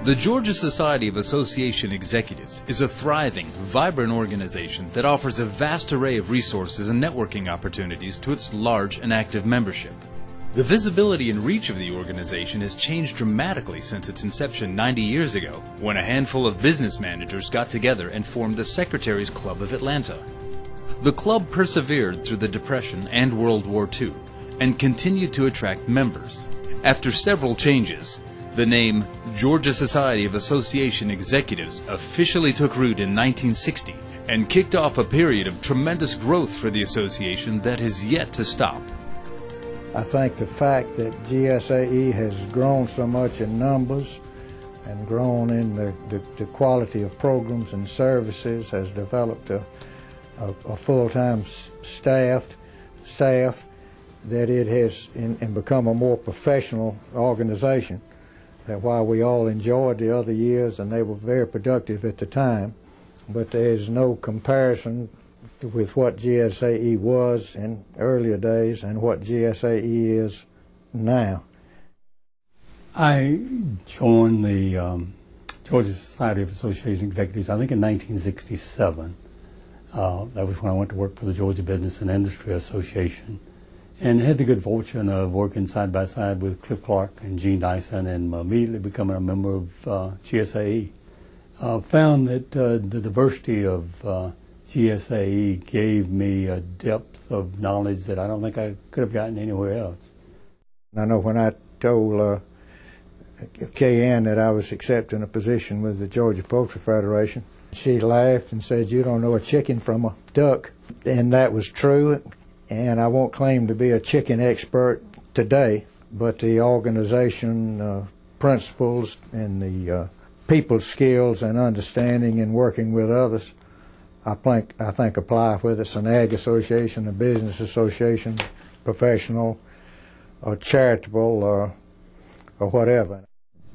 The Georgia Society of Association Executives is a thriving, vibrant organization that offers a vast array of resources and networking opportunities to its large and active membership. The visibility and reach of the organization has changed dramatically since its inception 90 years ago, when a handful of business managers got together and formed the Secretaries Club of Atlanta. The club persevered through the Depression and World War II and continued to attract members. After several changes, the name Georgia Society of Association Executives officially took root in 1960 and kicked off a period of tremendous growth for the association that has yet to stop. I think the fact that GSAE has grown so much in numbers and grown in the quality of programs and services, has developed a full-time staff, that it has and become a more professional organization. That while we all enjoyed the other years and they were very productive at the time, but there is no comparison with what GSAE was in earlier days and what GSAE is now. I joined the Georgia Society of Association Executives, I think in 1967. That was when I went to work for the Georgia Business and Industry Association, and had the good fortune of working side by side with Cliff Clark and Gene Dyson, and immediately becoming a member of GSAE. Found that the diversity of GSAE gave me a depth of knowledge that I don't think I could have gotten anywhere else. I know when I told Kay that I was accepting a position with the Georgia Poultry Federation, she laughed and said, "You don't know a chicken from a duck." And that was true. And I won't claim to be a chicken expert today, but the organization principles and the people skills and understanding and working with others, I think apply whether it's an ag association, a business association, professional, or charitable, or whatever.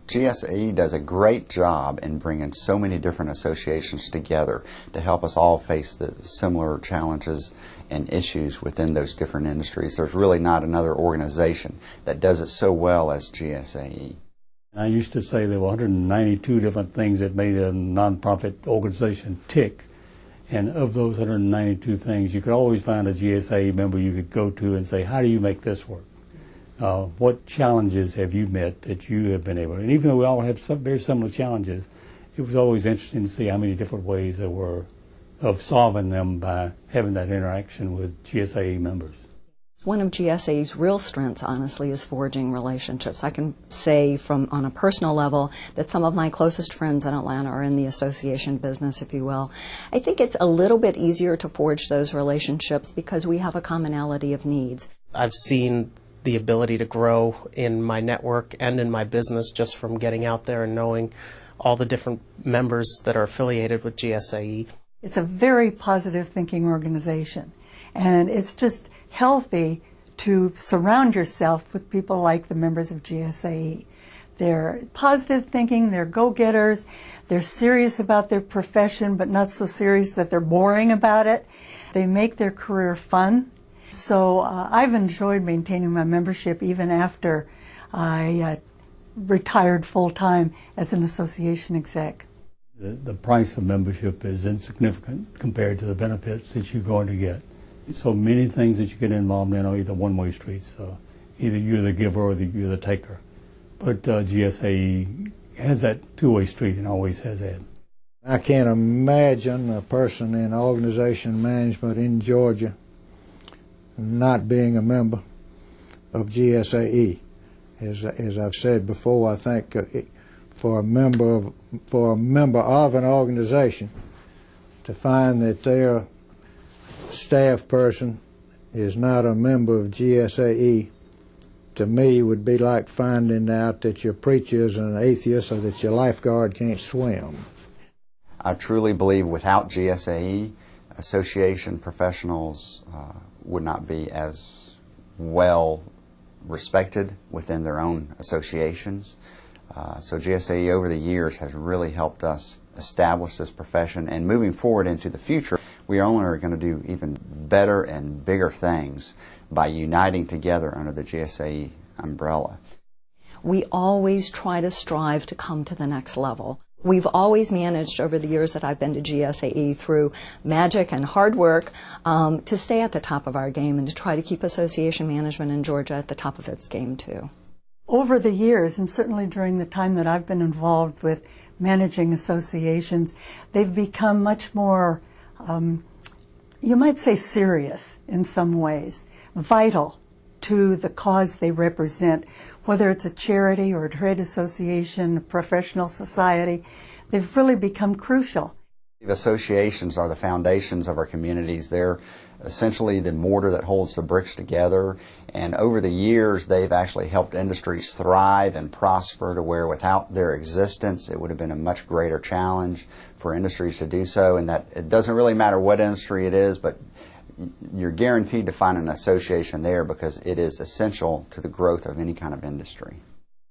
GSAE does a great job in bringing so many different associations together to help us all face the similar challenges and issues within those different industries. There's really not another organization that does it so well as GSAE. I used to say there were 192 different things that made a nonprofit organization tick, and of those 192 things, you could always find a GSAE member you could go to and say, "How do you make this work? What challenges have you met that you have been able to?" And even though we all have some very similar challenges, it was always interesting to see how many different ways there were of solving them by having that interaction with GSAE members. One of GSAE's real strengths, honestly, is forging relationships. I can say on a personal level that some of my closest friends in Atlanta are in the association business, if you will. I think it's a little bit easier to forge those relationships because we have a commonality of needs. I've seen the ability to grow in my network and in my business just from getting out there and knowing all the different members that are affiliated with GSAE. It's a very positive thinking organization, and it's just healthy to surround yourself with people like the members of GSAE. They're positive thinking, they're go-getters, they're serious about their profession but not so serious that they're boring about it. They make their career fun. So I've enjoyed maintaining my membership even after I retired full-time as an association exec. The price of membership is insignificant compared to the benefits that you're going to get. So many things that you get involved in are either one-way streets. Either you're the giver or you're the taker. But GSAE has that two-way street and always has had. I can't imagine a person in organization management in Georgia not being a member of GSAE. As I've said before, I think for a member of an organization to find that their staff person is not a member of GSAE, to me would be like finding out that your preacher is an atheist or that your lifeguard can't swim. I truly believe without GSAE, association professionals would not be as well respected within their own associations. So GSAE over the years has really helped us establish this profession, and moving forward into the future, we only are going to do even better and bigger things by uniting together under the GSAE umbrella. we always try to strive to come to the next level. We've always managed over the years that I've been to GSAE through magic and hard work to stay at the top of our game and to try to keep association management in Georgia at the top of its game too. Over the years, and certainly during the time that I've been involved with managing associations, they've become much more, you might say, serious in some ways, vital to the cause they represent, whether it's a charity or a trade association, a professional society. They've really become crucial. Associations are the foundations of our communities. They're essentially the mortar that holds the bricks together, and over the years they've actually helped industries thrive and prosper to where without their existence it would have been a much greater challenge for industries to do so, and that it doesn't really matter what industry it is, but you're guaranteed to find an association there because it is essential to the growth of any kind of industry.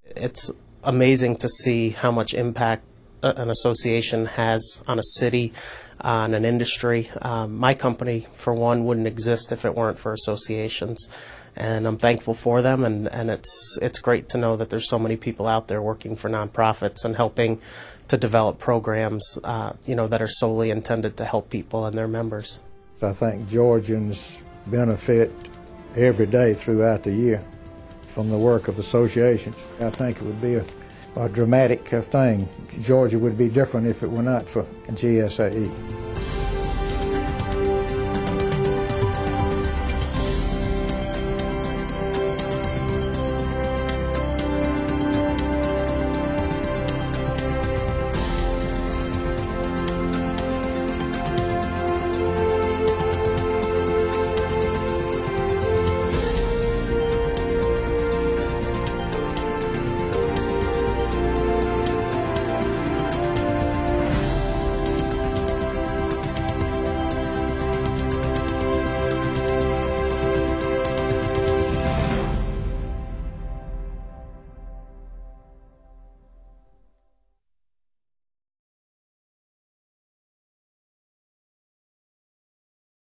It's amazing to see how much impact an association has on a city, on an industry. My company, for one, wouldn't exist if it weren't for associations, and I'm thankful for them, and it's great to know that there's so many people out there working for nonprofits and helping to develop programs that are solely intended to help people and their members. I think Georgians benefit every day throughout the year from the work of associations. I think it would be a dramatic thing. Georgia would be different if it were not for GSAE.